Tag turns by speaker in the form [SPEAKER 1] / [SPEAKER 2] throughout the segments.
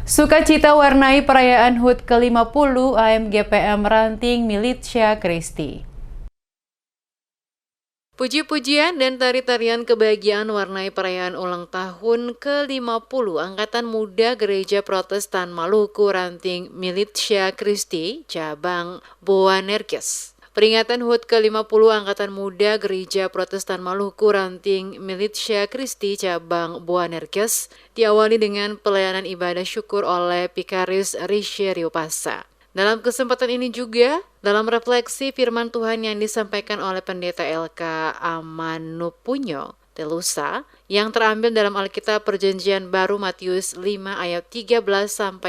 [SPEAKER 1] Sukacita warnai perayaan HUT ke-50 AMGPM Ranting Militia Kristi. Puji-pujian dan tari-tarian kebahagiaan warnai perayaan ulang tahun ke-50 Angkatan Muda Gereja Protestan Maluku Ranting Militia Kristi, cabang Boanerges. Peringatan HUT ke-50 Angkatan Muda Gereja Protestan Maluku Ranting Militia Kristi cabang Boanerges diawali dengan pelayanan ibadah syukur oleh Pikaris Rishi Riopasa. Dalam kesempatan ini juga, dalam refleksi firman Tuhan yang disampaikan oleh Pendeta LK Amanupunyo Telusa yang terambil dalam Alkitab Perjanjian Baru Matius 5 ayat 13-16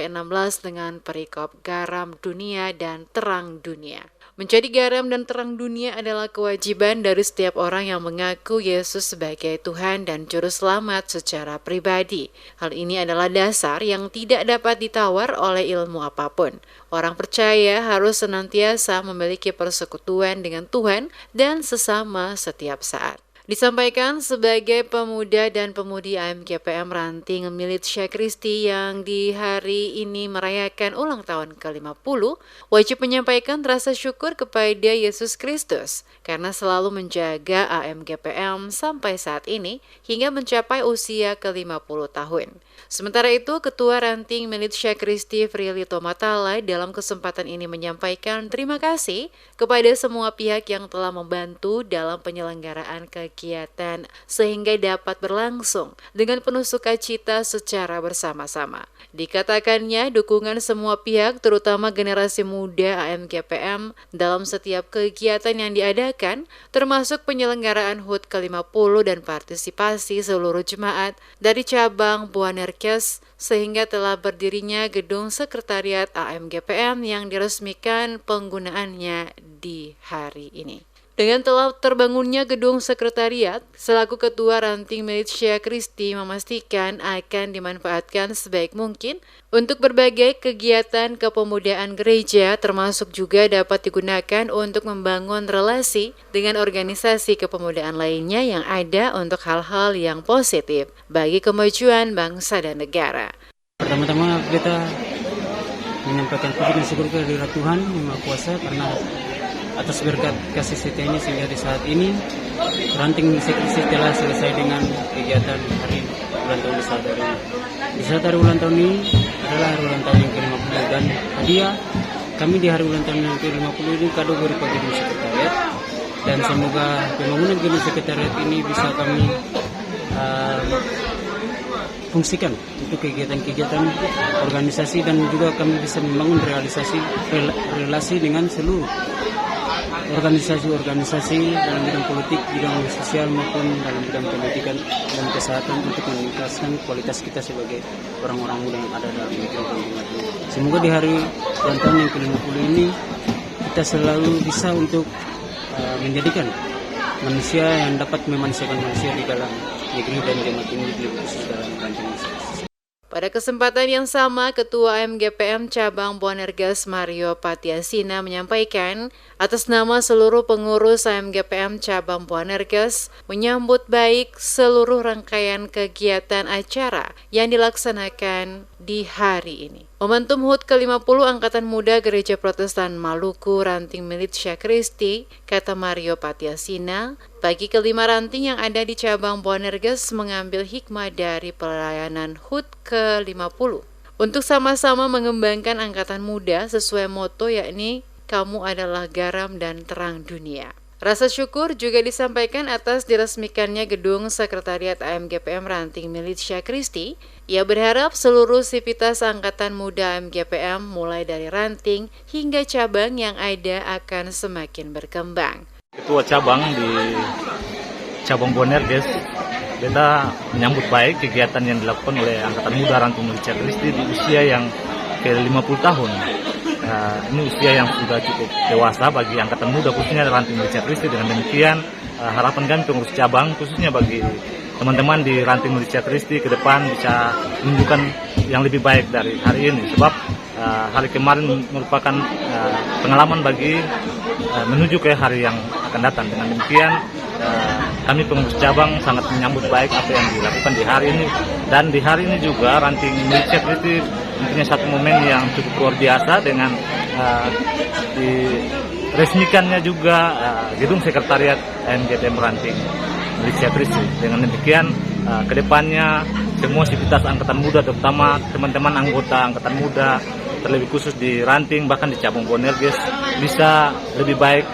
[SPEAKER 1] dengan perikop garam dunia dan terang dunia. Menjadi garam dan terang dunia adalah kewajiban dari setiap orang yang mengaku Yesus sebagai Tuhan dan Juru Selamat secara pribadi. Hal ini adalah dasar yang tidak dapat ditawar oleh ilmu apapun. Orang percaya harus senantiasa memiliki persekutuan dengan Tuhan dan sesama setiap saat. Disampaikan sebagai pemuda dan pemudi AMGPM Ranting Militia Kristi yang di hari ini merayakan ulang tahun ke-50, wajib menyampaikan rasa syukur kepada Yesus Kristus karena selalu menjaga AMGPM sampai saat ini hingga mencapai usia ke-50 tahun. Sementara itu, Ketua Ranting Militia Kristi Prilly Tomatala dalam kesempatan ini menyampaikan terima kasih kepada semua pihak yang telah membantu dalam penyelenggaraan kegiatan sehingga dapat berlangsung dengan penuh sukacita secara bersama-sama. Dikatakannya dukungan semua pihak terutama generasi muda AMGPM dalam setiap kegiatan yang diadakan termasuk penyelenggaraan HUT ke-50 dan partisipasi seluruh jemaat dari cabang Boanerges sehingga telah berdirinya gedung sekretariat AMGPM yang diresmikan penggunaannya di hari ini. Dengan telah terbangunnya gedung sekretariat, selaku Ketua Ranting Militia Kristi memastikan akan dimanfaatkan sebaik mungkin untuk berbagai kegiatan kepemudaan gereja, termasuk juga dapat digunakan untuk membangun relasi dengan organisasi kepemudaan lainnya yang ada untuk hal-hal yang positif bagi kemajuan bangsa dan negara.
[SPEAKER 2] Pertama-tama kita menyampaikan puji dan syukur kehadirat Tuhan Yang Maha Kuasa karena atas berkat kasih setianya sehingga di saat ini Ranting Militia Kristi telah selesai dengan kegiatan hari ulang tahun di saat hari ini. Di saat hari ulang tahun ini adalah hari ulang tahun yang ke-50 dan hadiah kami di hari ulang tahun yang ke-50 ini kado berupa gedung sekretariat dan semoga pembangunan gedung sekretariat ini bisa kami fungsikan untuk kegiatan-kegiatan organisasi dan juga kami bisa membangun relasi dengan seluruh organisasi-organisasi dalam bidang politik, bidang sosial maupun dalam bidang pendidikan dan kesehatan untuk meningkatkan kualitas kita sebagai orang-orang muda yang ada dalam negeri dan dunia. Semoga di hari ulang tahun yang ke-50 ini kita selalu bisa untuk menjadikan manusia yang dapat memanusiakan manusia di dalam negeri dan jemaat ini lebih khusus dalam ranting Militia.
[SPEAKER 1] Pada kesempatan yang sama, Ketua AMGPM Cabang Boanerges Mario Patiasina menyampaikan atas nama seluruh pengurus AMGPM Cabang Boanerges menyambut baik seluruh rangkaian kegiatan acara yang dilaksanakan di hari ini. Momentum HUT ke-50 Angkatan Muda Gereja Protestan Maluku Ranting Militia Kristi, kata Mario Patiasina, bagi kelima ranting yang ada di cabang Boanerges mengambil hikmah dari pelayanan HUT ke-50 untuk sama-sama mengembangkan angkatan muda sesuai moto yakni kamu adalah garam dan terang dunia. Rasa syukur juga disampaikan atas diresmikannya gedung sekretariat AMGPM Ranting Militia Kristi. Ia berharap seluruh sivitas angkatan muda AMGPM mulai dari ranting hingga cabang yang ada akan semakin berkembang.
[SPEAKER 3] Ketua cabang di cabang Boanerges, kita menyambut baik kegiatan yang dilakukan oleh angkatan muda Ranting Militia Kristi di usia yang ke-50 tahun. Ini usia yang sudah cukup dewasa bagi angkatan muda khususnya Ranting Militia Kristi. Dengan demikian harapan kami pengurus cabang khususnya bagi teman-teman di Ranting Militia Kristi ke depan bisa menunjukkan yang lebih baik dari hari ini, sebab hari kemarin merupakan pengalaman bagi menuju ke hari yang akan datang. Dengan demikian kami pengurus cabang sangat menyambut baik apa yang dilakukan di hari ini, dan di hari ini juga Ranting Militia Kristi tentunya satu momen yang cukup luar biasa dengan diresmikannya juga gedung sekretariat AMGPM Ranting Militia Kristi. Dengan demikian kedepannya semua sivitas Angkatan Muda, terutama teman-teman anggota Angkatan Muda, terlebih khusus di Ranting bahkan di cabang Bonerges, bisa lebih baik.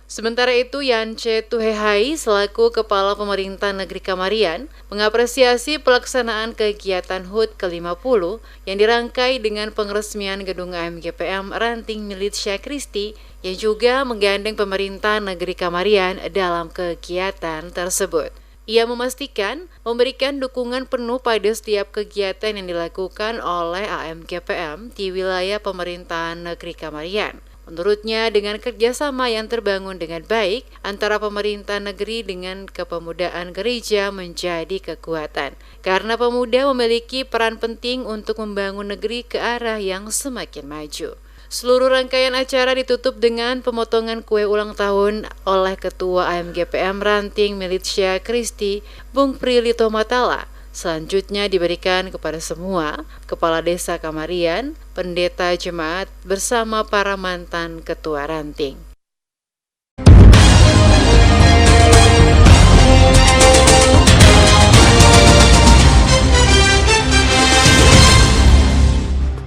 [SPEAKER 1] Sementara itu, Yance Tuhehai selaku Kepala Pemerintah Negeri Kamarian mengapresiasi pelaksanaan kegiatan HUT ke-50 yang dirangkai dengan pengeresmian gedung AMGPM Ranting Militia Kristi yang juga menggandeng pemerintah Negeri Kamarian dalam kegiatan tersebut. Ia memastikan memberikan dukungan penuh pada setiap kegiatan yang dilakukan oleh AMGPM di wilayah pemerintahan Negeri Kamarian. Menurutnya, dengan kerjasama yang terbangun dengan baik antara pemerintah negeri dengan kepemudaan gereja menjadi kekuatan. Karena pemuda memiliki peran penting untuk membangun negeri ke arah yang semakin maju. Seluruh rangkaian acara ditutup dengan pemotongan kue ulang tahun oleh Ketua AMGPM Ranting Militia Kristi, Bung Prilito Matala. Selanjutnya diberikan kepada semua kepala desa Kamarian, pendeta jemaat bersama para mantan ketua ranting.